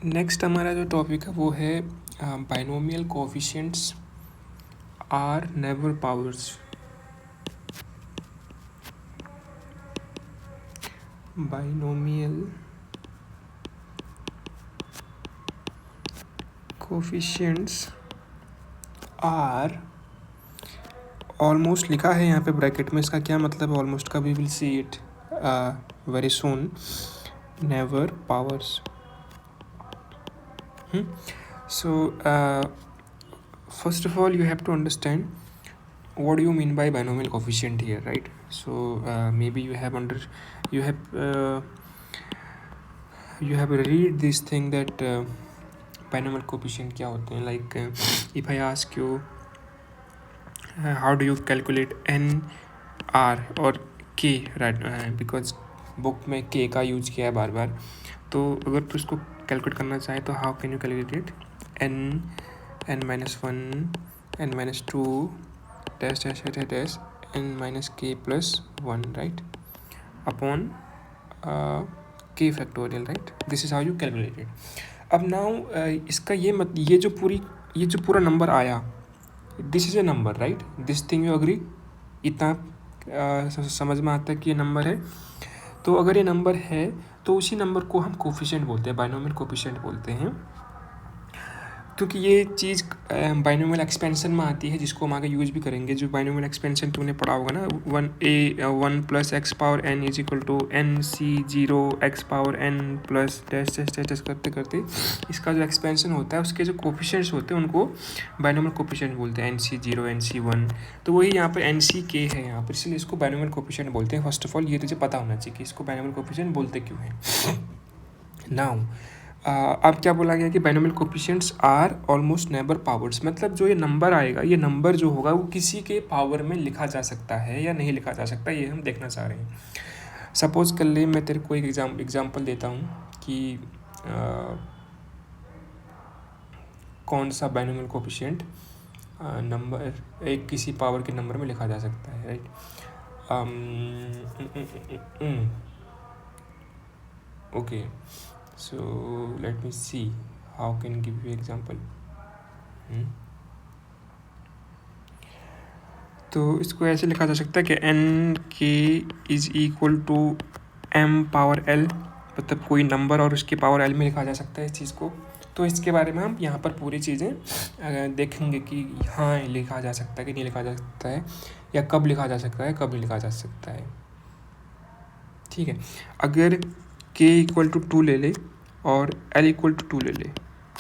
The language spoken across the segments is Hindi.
नेक्स्ट हमारा जो टॉपिक है वो है binomial coefficients are never powers. Binomial coefficients are almost लिखा है यहाँ पे ब्रैकेट में, इसका क्या मतलब है ऑलमोस्ट का, we will see it very soon. Never powers. So first of all you have to understand what do you mean by binomial coefficient here, right? So maybe you have read this thing that binomial coefficient क्या होते हैं. Like if I ask you how do you calculate n r और k, right? Because बुक में k का यूज किया है बार बार, तो अगर तू इसको कैलकुलेट करना चाहे तो how can you calculate it? n-1 n-2 dash dash dash dash n-k+1, right, upon k factorial, right? This is how you calculate it. अब नाउ इसका ये जो पूरा नंबर आया, this is a number, right? This thing you agree? इतना समझ में आता है कि ये नंबर है. तो अगर ये नंबर है तो उसी नंबर को हम कोफिशिएंट बोलते हैं, बाइनोमियल कोफिशिएंट बोलते हैं, क्योंकि ये चीज़ बाइनोमियल एक्सपेंशन में आती है, जिसको हम आगे यूज भी करेंगे. जो बाइनोमियल एक्सपेंशन तुमने पढ़ा होगा ना, 1 + x⁻n = nc0 x⁻n plus dash dash dash dash करते करते इसका जो एक्सपेंशन होता है, उसके जो कोफिशिएंट्स होते हैं उनको बाइनोमियल कोफिशिएंट बोलते हैं, nc0 nc1. तो वही यहाँ पर nck है यहाँ पर, इसलिए इसको बाइनोमियल कोफिशिएंट बोलते हैं. फर्स्ट ऑफ ऑल ये तुझे पता होना चाहिए कि इसको बाइनोमियल कोफिशिएंट बोलते क्यों हैं. नाउ अब क्या बोला गया कि binomial coefficients are almost never powers. मतलब जो ये नंबर आएगा, ये नंबर जो होगा वो किसी के पावर में लिखा जा सकता है या नहीं लिखा जा सकता, ये हम देखना चाह रहे हैं. सपोज कर ले मैं तेरे को एक एग्जांपल देता हूँ कि कौन सा बाइनोमियल कोफिशिएंट नंबर एक किसी पावर के नंबर में लिखा जा सकता है, right? Okay, so let me see how can give you example. तो इसको ऐसे लिखा जा सकता है कि nk = m⁻l, मतलब कोई नंबर और उसकी पावर l में लिखा जा सकता है इस चीज़ को. तो इसके बारे में हम यहाँ पर पूरी चीज़ें देखेंगे कि हाँ लिखा जा सकता है कि नहीं लिखा जा सकता है, या कब लिखा जा सकता है, कब नहीं लिखा जा सकता है. ठीक है, अगर k = 2 ले ले और l = 2 ले ले,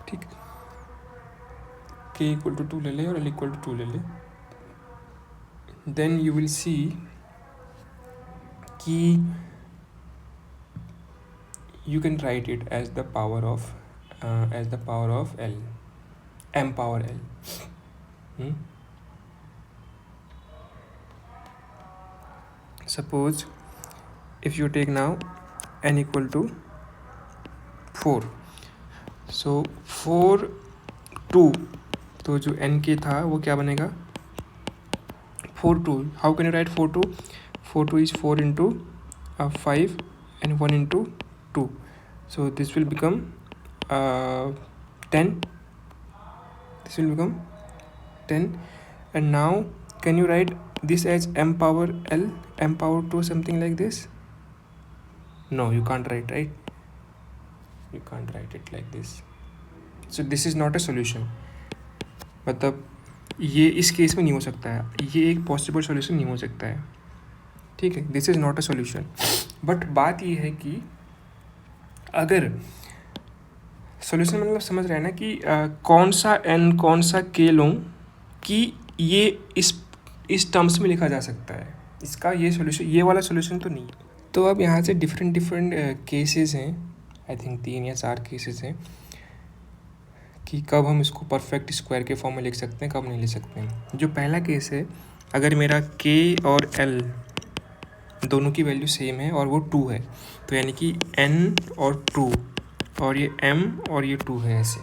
ठीक, k = 2 ले ले और l = 2 ले ले, देन यू विल सी कि you can write it as the power of l, m⁻l. Suppose if you take now n = 4, so 4 2, तो जो nk था वो क्या बनेगा? 4 2. How can you right 4 2? 4 2 is 4 into 5 and 1 into 2, so this will become 10. This will become 10. And now can you write this as m⁻l, m⁻2, something like this? No, you can't write, right? You can't write it like this. So this is not a solution. मतलब ये इस केस में नहीं हो सकता है, ये एक पॉसिबल सॉल्यूशन नहीं हो सकता है. ठीक है, this is not a solution. But बात ये है कि अगर सॉल्यूशन मतलब समझ रहे हैं ना कि कौन सा n कौन सा k लूँ कि ये इस टर्म्स में लिखा जा सकता है, इसका ये सॉल्यूशन, ये वाला सॉल्यूशन तो नहीं. तो अब यहाँ से डिफरेंट केसेस हैं, आई थिंक 3 या 4 केसेस हैं कि कब हम इसको परफेक्ट स्क्वायर के फॉर्म में लिख सकते हैं, कब नहीं लिख सकते हैं. जो पहला केस है, अगर मेरा k और l दोनों की वैल्यू सेम है और वो 2 है, तो यानी कि n और 2 और ये m और ये 2 है, ऐसे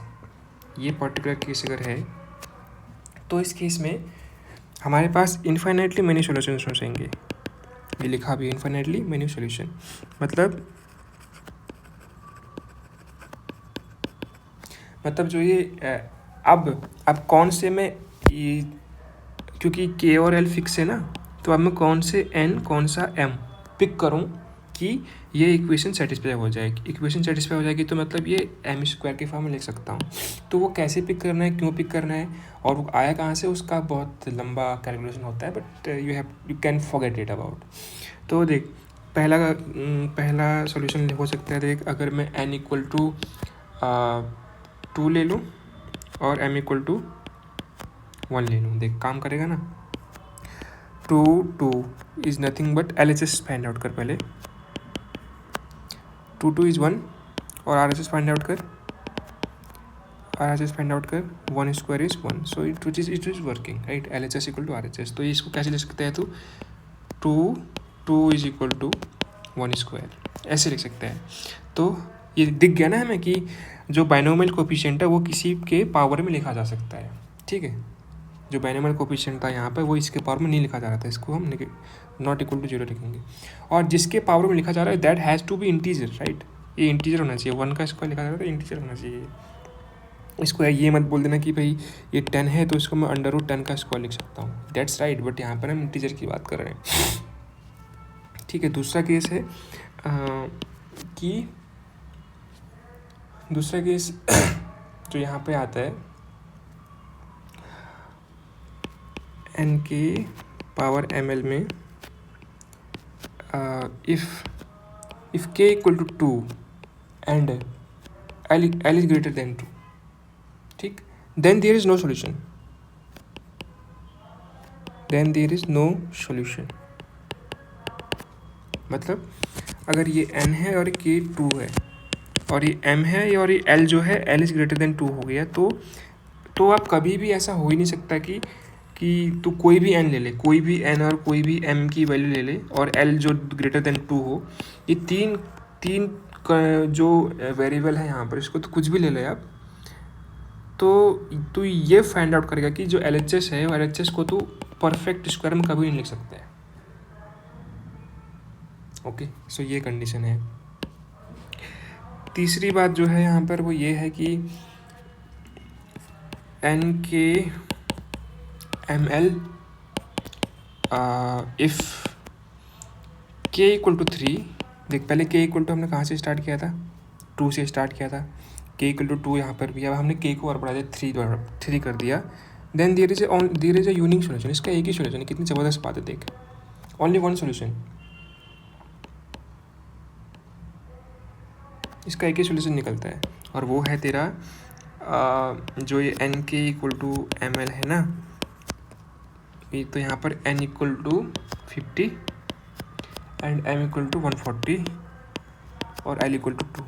ये पर्टिकुलर केस अगर है, तो इस केस में हमारे पास इन्फाइनाइटली मेनी सॉल्यूशंस हो जाएंगे. ये लिखा भी इन्फाइनाइटली मेनी सॉल्यूशन, मतलब मतलब जो ये अब कौन से में ये, क्योंकि के और एल फिक्स है ना, तो अब मैं कौन से एन कौन सा एम पिक करूं कि ये इक्वेशन सेटिस्फाई हो जाएगी। इक्वेशन सेटिस्फाई हो जाएगी तो मतलब ये एम स्क्वायर के फॉर्म में लिख सकता हूँ। तो वो कैसे पिक करना है, क्यों पिक करना है और वो आया कहाँ से, उसका बहुत लंबा कैलकुलेशन होता है, but you can forget it about. तो देख पहला सॉल्यूशन हो सकता है, देख अगर मैं n इक्वल टू 2 ले लूँ और m इक्वल टू 1 ले लूँ, देख काम करेगा ना। 2 is nothing but LHS find out कर पहले। 2 इज़ 1 और RHS फाइंड आउट कर। RHS फाइंड आउट कर, 1 square is 1, so it is working right. LHS equal to RHS, तो इसको कैसे लिख सकते हैं, तो 2 इज इक्वल टू 1 स्क्वायर ऐसे लिख सकते हैं। तो ये दिख गया ना हमें कि जो बाइनोमियल कोफिशिएंट है वो किसी के पावर में लिखा जा सकता है, ठीक है। जो बाइनोमियल कोफिशिएंट था यहाँ पर वो इसके पावर में नहीं लिखा जा रहा था, इसको हम नॉट इक्वल टू 0 लिखेंगे। और जिसके पावर में लिखा जा रहा है that has to be integer right, ये इंटीजर होना चाहिए। 1 का स्क्वायर लिखा जा रहा है तो इंटीजर होना चाहिए। इसको ये मत बोल देना कि भाई ये 10 है तो इसको मैं √10 का स्क्वायर लिख सकता हूँ, दैट्स राइट, बट यहाँ पर हम इंटीजर की बात कर रहे हैं, ठीक है। दूसरा केस है कि दूसरा केस जो यहाँ पे आता है n के पावर ml में if k equal to 2 and l is greater than 2, ठीक, then there is no solution, मतलब अगर ये n है और k 2 है और ये m है और ये l जो है l इज ग्रेटर देन 2 हो गया, तो आप कभी भी ऐसा हो ही नहीं सकता कि तू कोई भी n ले ले, कोई भी n और कोई भी m की वैल्यू ले ले और l जो ग्रेटर देन 2 हो, ये तीन जो वेरिएबल है यहाँ पर, इसको तो कुछ भी ले ले आप, तो ये फाइंड आउट करेगा कि जो LHS है वो LHS को तो परफेक्ट स्क्वायर में कभी नहीं लिख सकता है, ओके। सो ये कंडीशन है। तीसरी बात जो है यहाँ पर वो ये है कि n के ml if k equal to 3, देख पहले k इक्वल टू हमने कहाँ से स्टार्ट किया था, 2 से स्टार्ट किया था, k इक्वल टू 2 यहाँ पर भी, अब हमने k को और बढ़ा दिया, 3 कर दिया, then there is a unique solution. इसका एक ही सोल्यूशन है, कितनी ज़बरदस्त बात है, देख ओनली वन सोल्यूशन, इसका एक ही सोल्यूशन निकलता है और वो है तेरा जो ये n के इक्वल टू ml है ना, ये तो यहाँ पर n equal to 50 and m equal to 140 और l इक्वल टू 2।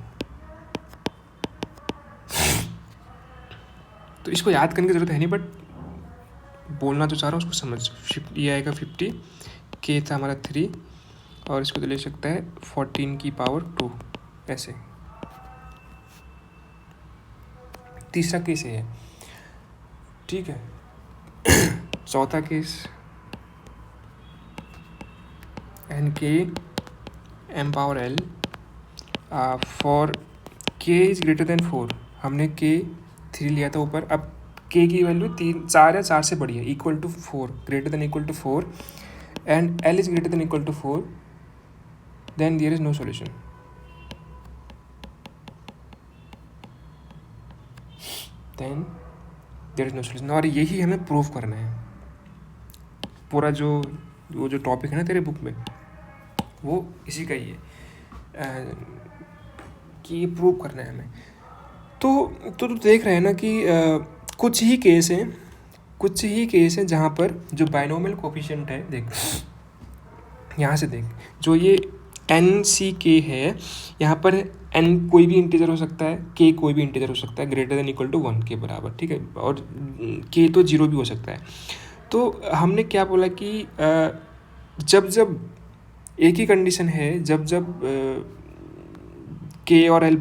तो इसको याद करने की ज़रूरत है नहीं, बट बोलना तो चाह रहा हूँ, उसको समझ। ये आएगा 50, k था हमारा 3 और इसको तो ले सकता है 14 की पावर 2 ऐसे। तीसरा केस है, ठीक है। चौथा केस n के m power l for k is greater then 4, हमने k 3 लिया था ऊपर, अब k की वैल्यू 4 या 4 से बड़ी है, equal to 4, greater than equal to 4 and l is greater than equal to 4, then there is no solution. Then there is no solution, और यही हमें प्रूव करना है। पूरा जो टॉपिक है ना तेरे बुक में, वो इसी का ही है कि ये प्रूव करना है हमें। तो देख रहे हैं ना कि कुछ ही केस हैं जहाँ पर जो बाइनोमियल कोफिशिएंट है, देख यहाँ से देख, जो ये NCK है, यहाँ पर n कोई भी इंटीजर हो सकता है, k कोई भी इंटीजर हो सकता है ग्रेटर देन इक्वल टू 1 के बराबर, ठीक है, और k तो 0 भी हो सकता है। तो हमने क्या बोला कि जब एक ही कंडीशन है, जब k और l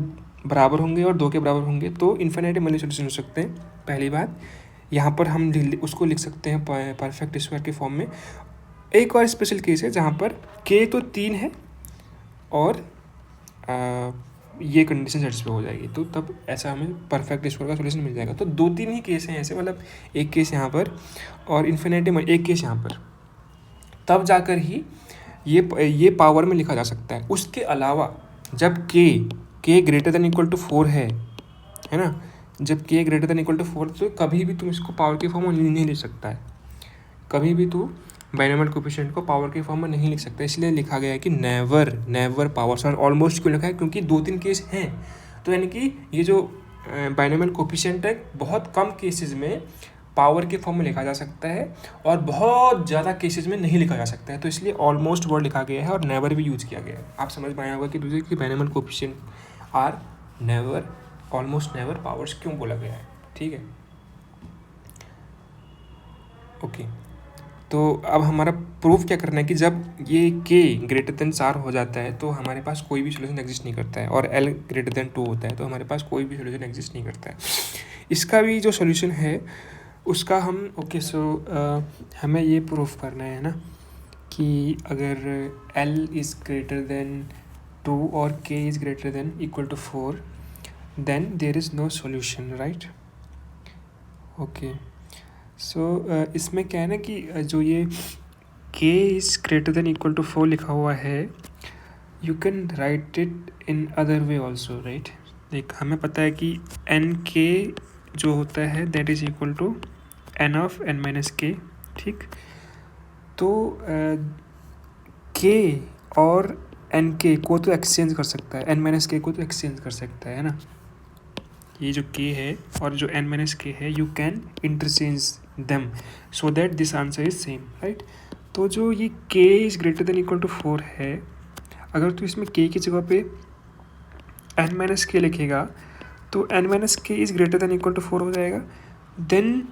बराबर होंगे और 2 के बराबर होंगे तो इन्फिनिटेसिमल सॉल्यूशन हो सकते हैं। पहली बात, यहाँ पर हम उसको लिख सकते हैं परफेक्ट स्क्वायर के फॉर्म में। एक और स्पेशल केस है जहाँ पर k तो 3 है और ये कंडीशन सेटिस्फाई हो जाएगी, तो तब ऐसा हमें परफेक्ट स्क्वायर का सोल्यूशन मिल जाएगा। तो 2-3 ही केस हैं ऐसे, मतलब एक केस यहाँ पर और इन्फिनिटी में एक केस यहाँ पर, तब जाकर ही ये पावर में लिखा जा सकता है। उसके अलावा जब के ग्रेटर देन इक्वल टू 4 है ना, जब के ग्रेटर देन इक्वल टू 4, तो कभी भी तुम इसको पावर के फॉर्म में नहीं लिख सकता है, कभी भी तू बाइनोमियल कोएफिशिएंट को पावर के फॉर्म में नहीं लिख सकता। इसलिए लिखा गया है कि नेवर पावर। सर ऑलमोस्ट क्यों लिखा है? क्योंकि 2-3 केस हैं, तो यानी कि ये जो बाइनोमियल कोएफिशिएंट है बहुत कम केसेस में पावर के फॉर्म में लिखा जा सकता है और बहुत ज़्यादा केसेस में नहीं लिखा जा सकता है, तो इसलिए ऑलमोस्ट वर्ड लिखा गया है और नेवर भी यूज़ किया गया है। आप समझ में आया होगा कि दूसरे की binomial coefficient are never, almost never powers क्यों बोला गया है। ठीक है, ओके। तो अब हमारा प्रूफ क्या करना है कि जब ये के ग्रेटर देन 4 हो जाता है तो हमारे पास कोई भी सोल्यूशन एग्जिस्ट नहीं करता है, और एल ग्रेटर देन 2 होता है तो हमारे पास कोई भी सोल्यूशन एग्जिस्ट नहीं करता है। इसका भी जो सोल्यूशन है उसका हम हमें ये प्रूफ करना है ना कि अगर एल इज़ ग्रेटर देन 2 और K is greater than equal to 4 then there is no solution, right. Okay, so इसमें क्या है ना कि जो ये K is greater than equal to 4 लिखा हुआ है, you can write it in other way also, right. देख, हमें पता है कि एन के जो होता है that is equal to N of N minus K, ठीक। तो के और एन के को तो एक्सचेंज कर सकता है, एन माइनस के को तो एक्सचेंज कर सकता है ना। ये जो के है और जो एन माइनस के है, you can interchange them so that this answer is same, right. तो जो ये K is greater than equal to 4 है, अगर तू इसमें के की जगह पे एन माइनस के लिखेगा तो N minus K is greater than equal to 4 हो जाएगा। देन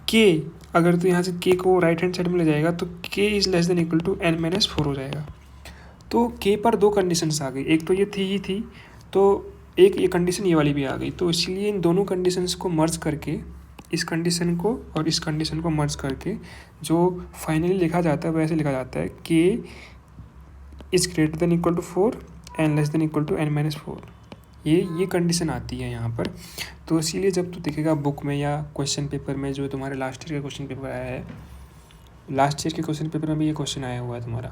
के, अगर तू यहाँ से के को राइट हैंड साइड में ले जाएगा तो K is less than equal to N minus 4 हो जाएगा। तो के पर 2 कंडीशंस आ गई, एक तो ये थी, तो एक ये कंडीशन ये वाली भी आ गई। तो इसलिए इन दोनों कंडीशंस को मर्ज करके, इस कंडीशन को और इस कंडीशन को मर्ज करके जो फाइनली लिखा जाता है वैसे लिखा जाता है K is greater than equal to 4 N less than equal to N minus 4। ये कंडीशन आती है यहाँ पर। तो इसीलिए जब तू देखेगा बुक में या क्वेश्चन पेपर में, जो तुम्हारे लास्ट ईयर का क्वेश्चन पेपर आया है, लास्ट ईयर के क्वेश्चन पेपर में भी ये क्वेश्चन आया हुआ है तुम्हारा,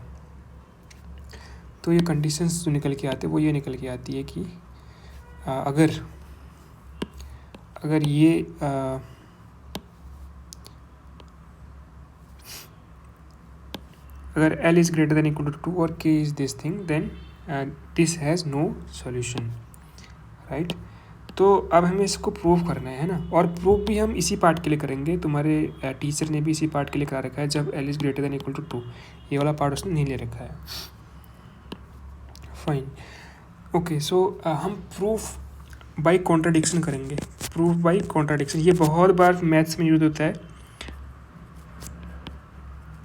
तो ये कंडीशंस जो निकल के आते हैं वो ये निकल के आती है कि अगर ये अगर L is greater than equal to 2 और K is this thing, then this has no solution, right. तो अब हमें इसको प्रूव करना है ना, और प्रूव भी हम इसी पार्ट के लिए करेंगे। तुम्हारे टीचर ने भी इसी पार्ट के लिए करा रखा है, जब L is greater than equal to 2, ये वाला पार्ट उसने नहीं ले रखा है। Fine, okay. सो हम प्रूफ बाई कॉन्ट्राडिक्शन करेंगे। प्रूफ बाई कॉन्ट्राडिक्शन, ये बहुत बार मैथ्स में यूज होता है।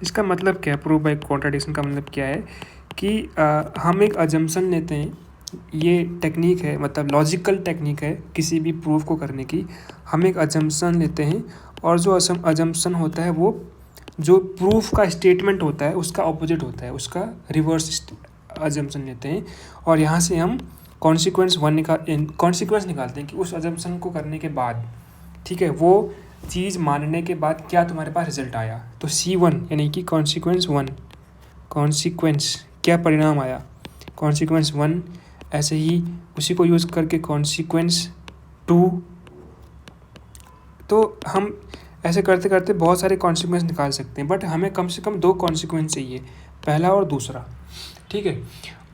इसका मतलब क्या है? प्रूफ बाई कॉन्ट्राडिक्शन का मतलब क्या है कि हम एक अजम्पशन लेते हैं। ये टेक्निक है, मतलब लॉजिकल टेक्निक है किसी भी प्रूफ को करने की। हम एक अजम्पशन लेते हैं और जो अजम्पशन होता है वो जो प्रूफ का स्टेटमेंट होता है उसका ऑपोजिट होता है, उसका रिवर्स अजम्पशन लेते हैं और यहाँ से हम कॉन्सिक्वेंस निकालते हैं कि उस अजम्पशन को करने के बाद, ठीक है, वो चीज़ मानने के बाद क्या तुम्हारे पास रिजल्ट आया। तो C1 यानी कि कॉन्सिक्वेंस 1, कॉन्सिक्वेंस क्या परिणाम आया, कॉन्सिक्वेंस 1। ऐसे ही उसी को यूज़ करके कॉन्सिक्वेंस 2। तो हम ऐसे करते करते बहुत सारे कॉन्सिक्वेंस निकाल सकते हैं, बट हमें कम से कम 2 कॉन्सिक्वेंस चाहिए, पहला और दूसरा, ठीक है।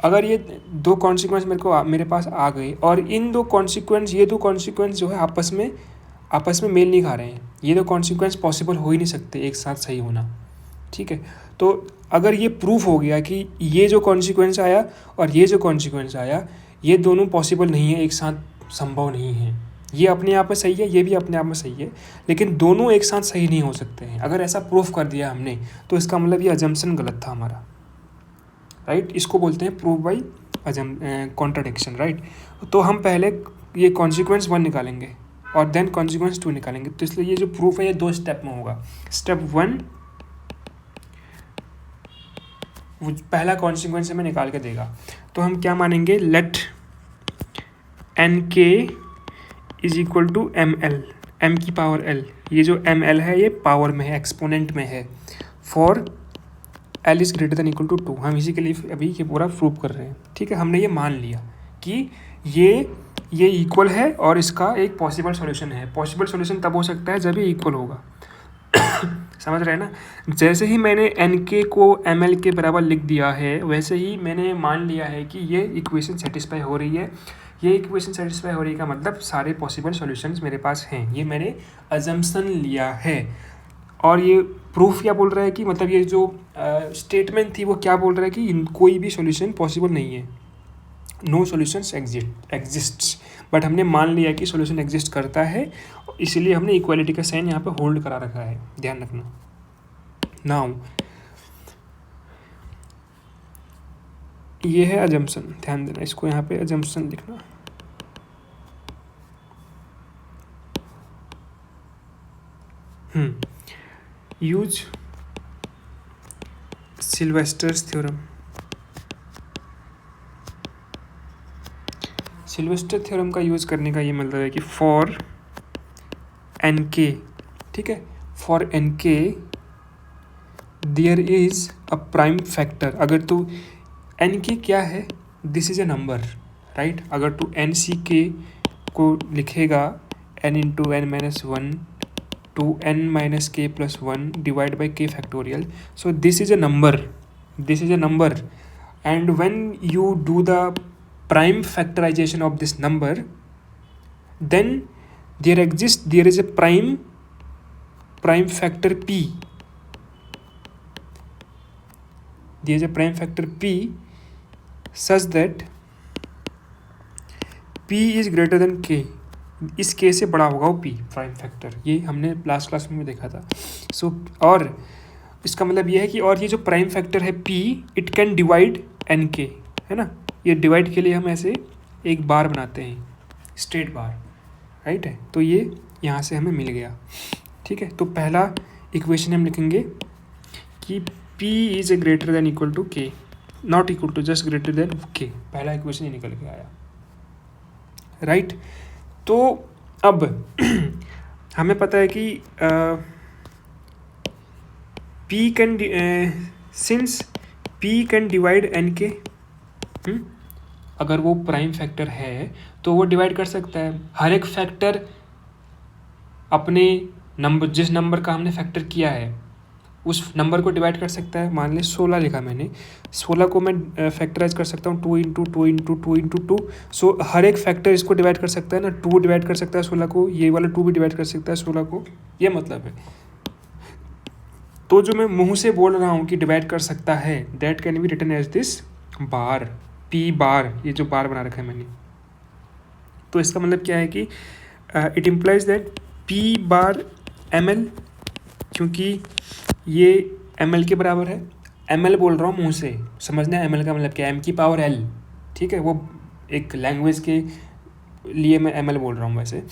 अगर ये 2 कॉन्सिक्वेंस मेरे पास आ गए और इन 2 कॉन्सिक्वेंस, ये 2 कॉन्सिक्वेंस जो है आपस में मेल नहीं खा रहे हैं, ये 2 कॉन्सिक्वेंस पॉसिबल हो ही नहीं सकते एक साथ सही होना, ठीक है। तो अगर ये प्रूफ हो गया कि ये जो कॉन्सिक्वेंस आया और ये जो कॉन्सिक्वेंस आया, ये दोनों पॉसिबल नहीं है, एक साथ संभव नहीं है। ये अपने आप में सही है, ये भी अपने आप में सही है, लेकिन दोनों एक साथ सही नहीं हो सकते हैं। अगर ऐसा प्रूफ कर दिया हमने तो इसका मतलब ये अजम्पशन गलत था हमारा, राइट। इसको बोलते हैं प्रूफ बाई कॉन्ट्राडिक्शन, राइट। तो हम पहले ये कॉन्सिक्वेंस 1 निकालेंगे और देन कॉन्सिक्वेंस 2 निकालेंगे। तो इसलिए ये जो प्रूफ है ये 2 स्टेप में होगा। स्टेप 1 वो पहला कॉन्सिक्वेंस हमें निकाल के देगा, तो हम क्या मानेंगे, let N K is equal to M L, M की पावर एल, ये जो एम एल है ये पावर में है, एक्सपोनेंट में है, for L is greater than equal to 2। हम इसी के लिए अभी ये पूरा प्रूव कर रहे हैं, ठीक है। हमने ये मान लिया कि ये इक्वल है और इसका एक पॉसिबल सॉल्यूशन है। पॉसिबल सॉल्यूशन तब हो सकता है जब ये इक्वल होगा। समझ रहे हैं ना। जैसे ही मैंने एन के को एम एल के बराबर लिख दिया है, वैसे ही मैंने मान लिया है कि ये इक्वेशन सेटिस्फाई हो रही है। ये इक्वेशन सेटिस्फाई हो रही का मतलब सारे पॉसिबल सॉल्यूशंस मेरे पास हैं, ये मैंने अजम्पशन लिया है। और ये प्रूफ क्या बोल रहा है कि मतलब ये जो स्टेटमेंट थी वो क्या बोल रहा है कि कोई भी सॉल्यूशन पॉसिबल नहीं है, नो सॉल्यूशंस एग्जिस्ट्स। बट हमने मान लिया कि सॉल्यूशन एग्जिस्ट करता है, इसीलिए हमने इक्वालिटी का साइन यहाँ पे होल्ड करा रखा है, ध्यान रखना। नाउ ये है अजम्पशन, ध्यान देना, इसको यहाँ पे अजम्पशन लिखना। Use Sylvester's theorem. Sylvester theorem का यूज़ करने का ये मतलब है कि फॉर एन के, ठीक है, for N K there is a prime factor. अगर तू एन के क्या है, this is a number, right. अगर तू एन सी के को लिखेगा N into N minus one to N minus K plus one divide by K factorial, so this is a number and when you do the prime factorization of this number, then there is a prime factor p, there is a prime factor p such that p is greater than k, इस k से बड़ा होगा वो p प्राइम फैक्टर, ये हमने लास्ट क्लास में देखा था। सो और इसका मतलब ये है कि और ये जो प्राइम फैक्टर है p, it can divide N K, है ना। ये डिवाइड के लिए हम ऐसे एक बार बनाते हैं, स्ट्रेट बार, राइट है। तो ये यहाँ से हमें मिल गया, ठीक है। तो पहला इक्वेशन हम लिखेंगे कि p is a greater than equal to k, not equal to, just greater than k। पहला इक्वेशन ये निकल के आया, राइट। तो अब हमें पता है कि p can since p can divide N K, अगर वो प्राइम फैक्टर है तो वो डिवाइड कर सकता है हर एक फैक्टर अपने नंबर, जिस नंबर का हमने फैक्टर किया है उस नंबर को डिवाइड कर सकता है। मान लें 16 लिखा मैंने, 16 को मैं फैक्टराइज कर सकता हूँ 2 इंटू 2 इंटू 2 इंटू 2। सो हर एक फैक्टर इसको डिवाइड कर सकता है ना, 2 डिवाइड कर सकता है 16 को, ये वाला 2 भी डिवाइड कर सकता है 16 को, ये मतलब है। तो जो मैं मुंह से बोल रहा हूँ कि डिवाइड कर सकता है, that can be written as this bar, P bar, ये जो बार बना रखा है मैंने। तो इसका मतलब क्या है कि it implies that P bar M L, क्योंकि ये एम एल के बराबर है। एम एल बोल रहा हूँ मुंह से, समझना है एम एल का मतलब क्या है, एम की पावर एल, ठीक है। वो एक लैंग्वेज के लिए मैं एम एल बोल रहा हूँ वैसे,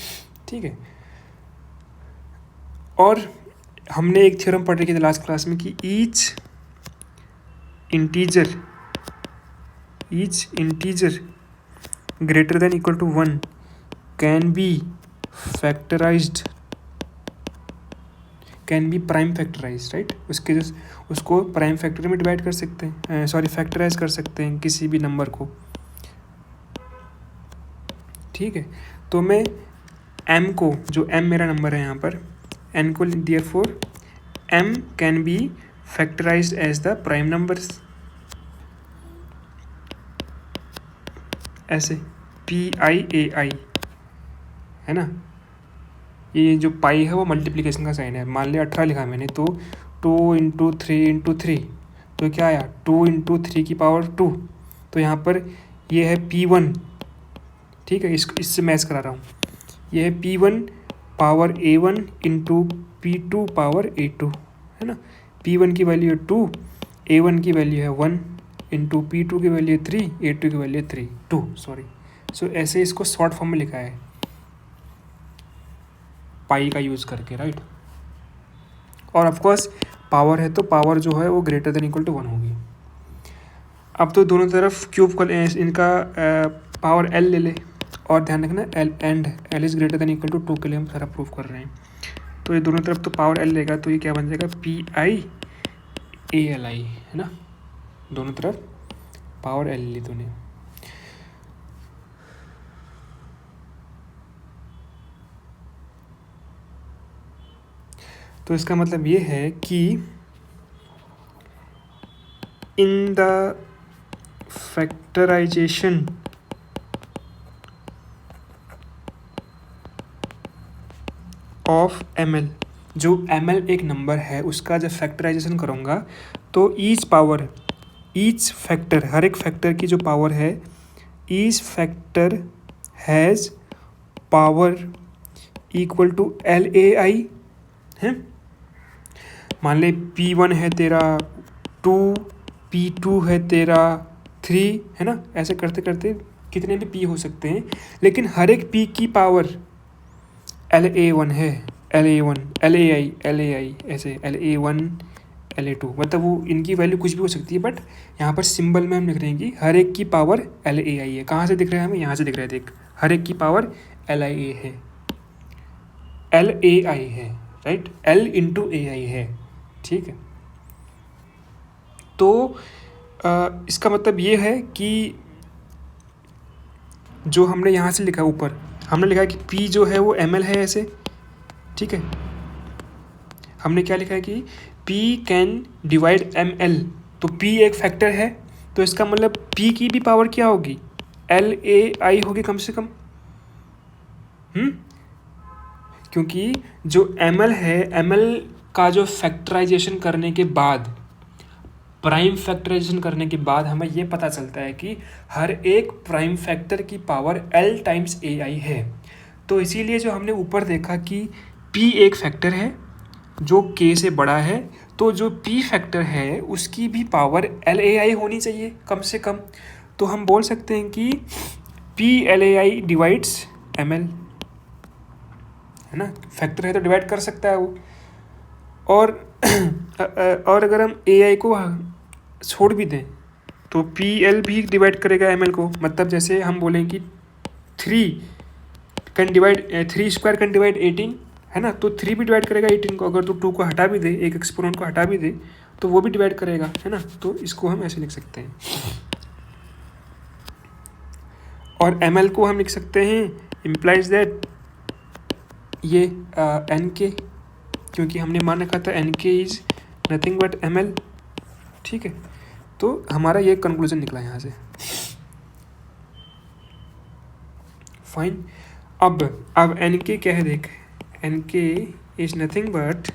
ठीक है। और हमने एक थ्योरम पढ़ रखी थी लास्ट क्लास में कि each integer greater than equal to 1 can be factorized, can be prime factorize, right. उसको प्राइम फैक्टर में डिवाइड कर सकते हैं, सॉरी फैक्टराइज कर सकते हैं किसी भी नंबर को, ठीक है। तो मैं m को, जो m मेरा नंबर है यहाँ पर, n को therefore m can be factorized as the prime numbers, ऐसे PIAI, है ना। ये जो पाई है वो मल्टीप्लिकेशन का साइन है। मान लिया 18 लिखा मैंने, तो 2 इंटू 3 इंटू 3, तो क्या आया 2 इंटू 3 की पावर 2। तो यहाँ पर ये है P1, ठीक है, इससे मैच करा रहा हूँ। ये है P1 power A1 into P2 power A2, है ना। P1 की वैल्यू है 2, A1 की वैल्यू है 1 इंटू P2 की वैल्यू है 3, A2 की वैल्यू है 2, सॉरी। सो ऐसे इसको शॉर्ट फॉर्म में लिखा है पाई का यूज़ करके, राइट। और ऑफ कोर्स पावर है तो पावर जो है वो ग्रेटर देन इक्वल टू 1 होगी। अब तो दोनों तरफ क्यूब को इनका पावर L ले ले, और ध्यान रखना L and L is greater than equal to 2 के लिए हम सारा प्रूफ कर रहे हैं। तो ये दोनों तरफ तो पावर एल लेगा, तो ये क्या बन जाएगा PI है ना, दोनों तरफ पावर एल ली तूने। तो इसका मतलब ये है कि in the factorization of ml, जो ml एक नंबर है उसका जब फैक्टराइजेशन करूँगा तो ईच फैक्टर, हर एक फैक्टर की जो पावर है, each factor has power equal to LAI है। मान ले P1 है तेरा 2, P2 है तेरा 3, है ना, ऐसे करते करते कितने भी P हो सकते हैं, लेकिन हर एक P की पावर LA1 है, LAI ऐसे LA1 LA2, मतलब वो इनकी वैल्यू कुछ भी हो सकती है, बट यहाँ पर सिंबल में हम लिख रहे हैं कि हर एक की पावर LAI है। कहाँ से दिख रहा है हमें? यहाँ से दिख रहा है, देख, हर एक की पावर LAI है, राइट, L इंटू AI है, ठीक है। तो इसका मतलब ये है कि जो हमने यहाँ से लिखा ऊपर, हमने लिखा है कि P जो है वो ml है ऐसे, ठीक है। हमने क्या लिखा है कि P कैन डिवाइड ml, तो P एक फैक्टर है, तो इसका मतलब P की भी पावर क्या होगी? LAI होगी कम से कम, क्योंकि जो ml है, ml का जो फैक्टराइजेशन करने के बाद, प्राइम फैक्टराइजेशन करने के बाद हमें ये पता चलता है कि हर एक प्राइम फैक्टर की पावर L टाइम्स AI है। तो इसीलिए जो हमने ऊपर देखा कि P एक फैक्टर है जो K से बड़ा है, तो जो P फैक्टर है उसकी भी पावर LAI होनी चाहिए कम से कम। तो हम बोल सकते हैं कि PLAI डिवाइड्स ml, है ना, फैक्टर है तो डिवाइड कर सकता है वो। और अगर हम AI को छोड़ भी दें तो PL भी डिवाइड करेगा ML को। मतलब जैसे हम बोलें कि 3 स्क्वायर कैन डिवाइड 18, है ना, तो 3 भी डिवाइड करेगा 18 को। अगर तो 2 को हटा भी दे, एक एक्सपोनेंट को हटा भी दे, तो वो भी डिवाइड करेगा, है ना। तो इसको हम ऐसे लिख सकते हैं। और ML को हम लिख सकते हैं इम्प्लाइज दैट ये NK, क्योंकि हमने मान रखा था NK is nothing but ML, ठीक है। तो हमारा ये कंक्लूजन निकला यहाँ से, फाइन। अब NK क्या है देख, NK is nothing but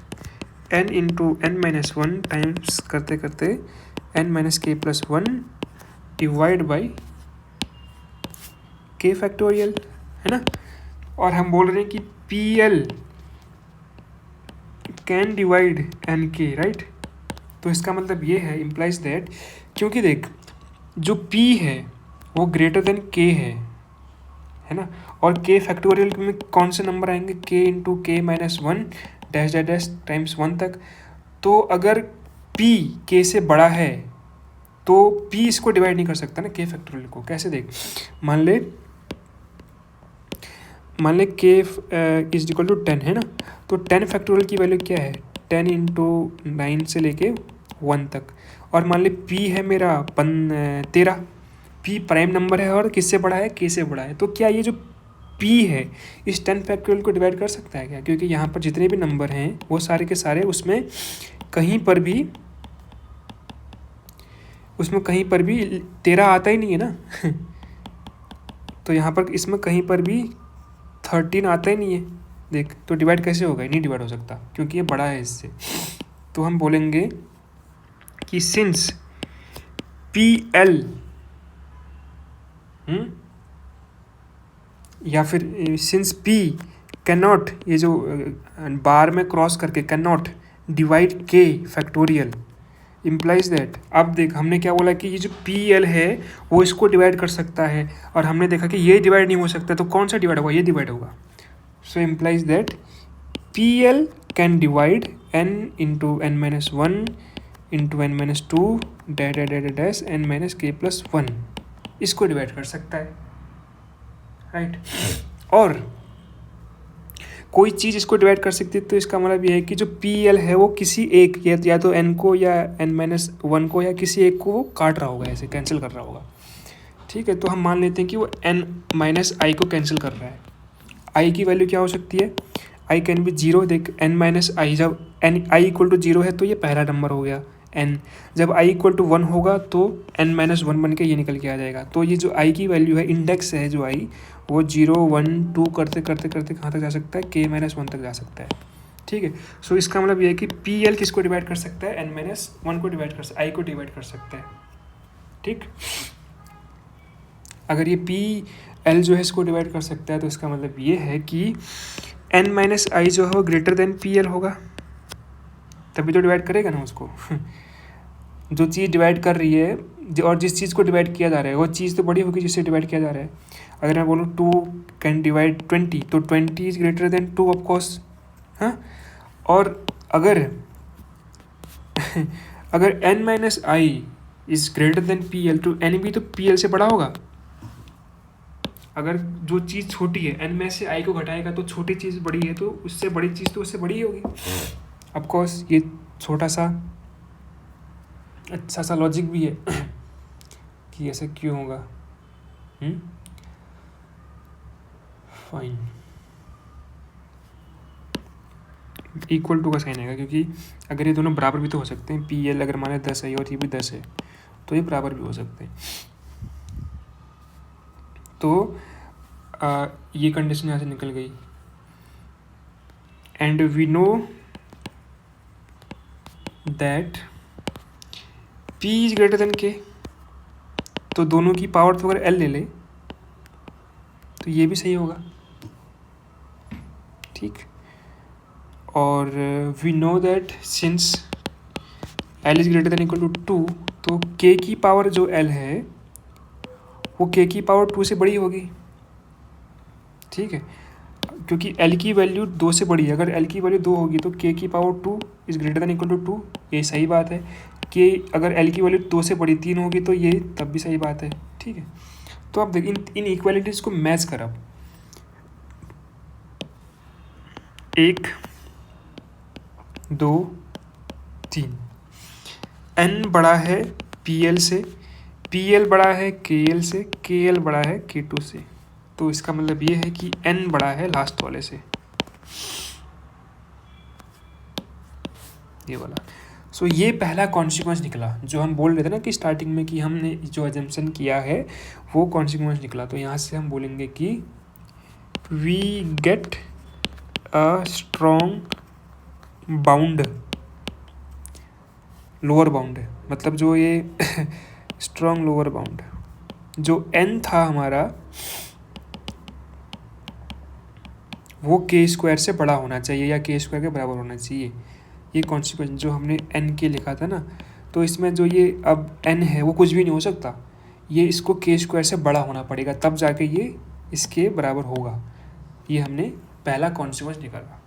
n into n-1 times करते करते n-k+1 divide by k factorial, है ना। और हम बोल रहे हैं कि PL can divide NK, right. तो इसका मतलब ये है, इम्प्लाइज दैट, क्योंकि देख जो P है वो ग्रेटर देन K है ना, और K फैक्टोरियल में कौन से नंबर आएंगे? K into K-1 dash dash dash times 1 तक। तो अगर P K से बड़ा है तो P इसको डिवाइड नहीं कर सकता ना, K फैक्टोरियल को। कैसे देख, मान ले K इज इक्वल टू 10, है ना, तो 10 फैक्टोरियल की वैल्यू क्या है? 10 इंटू 9 से लेके 1 तक। और मान ले P है मेरा 13, P प्राइम नंबर है और किससे बड़ा है? K से बड़ा है। तो क्या ये जो P है इस 10 फैक्टोरियल को डिवाइड कर सकता है क्या? क्योंकि यहाँ पर जितने भी नंबर हैं वो सारे के सारे उसमें कहीं पर भी 13 आता ही नहीं है ना तो यहाँ पर इसमें कहीं पर भी 13 आता ही नहीं है, देख। तो डिवाइड कैसे होगा? नहीं डिवाइड हो सकता क्योंकि ये बड़ा है इससे। तो हम बोलेंगे कि सिंस PL या फिर सिंस P कैन नॉट, ये जो बार में क्रॉस करके can not divide K factorial, implies that. अब देख हमने क्या बोला कि ये जो PL है वो इसको डिवाइड कर सकता है, और हमने देखा कि ये डिवाइड नहीं हो सकता, तो कौन सा डिवाइड होगा? ये डिवाइड होगा। So implies that PL can divide n into n-1 into n-2 dash n-k+1, इसको डिवाइड कर सकता है राइट। और कोई चीज़ इसको डिवाइड कर सकती है, तो इसका मतलब ये है कि जो पी एल है वो किसी एक या तो एन को या n-1 को या किसी एक को वो काट रहा होगा, ऐसे कैंसिल कर रहा होगा। ठीक है, तो हम मान लेते हैं कि वो n-i को कैंसिल कर रहा है। i की वैल्यू क्या हो सकती है, i कैन बी 0। देख n-i, जब i इक्वल टू 0 है तो ये पहला नंबर हो गया n। जब i इक्वल टू 1 होगा तो n-1 बन के ये निकल के आ जाएगा। तो ये जो i की वैल्यू है, इंडेक्स है जो i, वो 0 1 2 करते करते करते कहाँ तक जा सकता है, k-1 तक जा सकता है। ठीक है, सो इसका मतलब ये है कि पी एल किसको डिवाइड कर सकता है, n-1 को डिवाइड कर सकता है, i को डिवाइड कर सकता है। ठीक, अगर ये पी एल जो है इसको डिवाइड कर सकता है तो इसका मतलब ये है कि n-i जो है वो ग्रेटर देन पी एल होगा, तभी तो डिवाइड करेगा ना उसको। जो चीज़ डिवाइड कर रही है और जिस चीज़ को डिवाइड किया जा रहा है वो चीज़ तो बड़ी होगी जिससे डिवाइड किया जा रहा है। अगर मैं बोलूँ 2 कैन डिवाइड 20, तो 20 is greater than 2 of course. हाँ, और अगर अगर n-i is greater then P L, तो n भी तो पी एल से बड़ा होगा। अगर जो चीज़ छोटी है n में से i को घटाएगा तो छोटी चीज़ बड़ी है, तो उससे बड़ी चीज़ तो उससे बड़ी ही होगी। ऑफ कोर्स ये छोटा सा अच्छा सा लॉजिक भी है कि ऐसा क्यों होगा। फाइन, इक्वल टू का साइन आएगा, क्योंकि अगर ये दोनों बराबर भी तो हो सकते हैं। पी एल अगर माने 10 है और ये भी 10 है तो ये बराबर भी हो सकते हैं। तो ये कंडीशन यहाँ से निकल गई। And we know that P is greater than K, तो दोनों की पावर तो अगर L ले ले तो ये भी सही होगा। ठीक, और we know that since L is greater than equal to 2, तो K की पावर जो L है वो K की पावर 2 से बड़ी होगी। ठीक है, क्योंकि L की वैल्यू 2 से बड़ी है। अगर L की वैल्यू 2 होगी तो K की power 2 is greater than equal to 2, ये सही बात है। कि अगर L की वैल्यू 2 से बड़ी 3 होगी तो ये तब भी सही बात है। ठीक है, तो आप देखिए इन इक्वालिटीज़ को मैच कर। अब 1 2 3, n बड़ा है PL से, PL बड़ा है KL से, KL बड़ा है K2 से। तो इसका मतलब ये है कि n बड़ा है लास्ट वाले से, ये वाला। सो ये पहला कॉन्सिक्वेंस निकला जो हम बोल रहे थे ना कि स्टार्टिंग में, कि हमने जो एजम्पशन किया है वो कॉन्सिक्वेंस निकला। तो यहाँ से हम बोलेंगे कि we get a strong bound, lower bound है, मतलब जो ये स्ट्रॉन्ग लोअर बाउंड, जो n था हमारा वो k² से बड़ा होना चाहिए या k² के बराबर होना चाहिए। ये कॉन्सिक्वेंस जो हमने n के लिखा था ना, तो इसमें जो ये अब n है वो कुछ भी नहीं हो सकता, ये इसको k² से बड़ा होना पड़ेगा, तब जाके ये इसके बराबर होगा। ये हमने पहला कॉन्सिक्वेंस निकाला।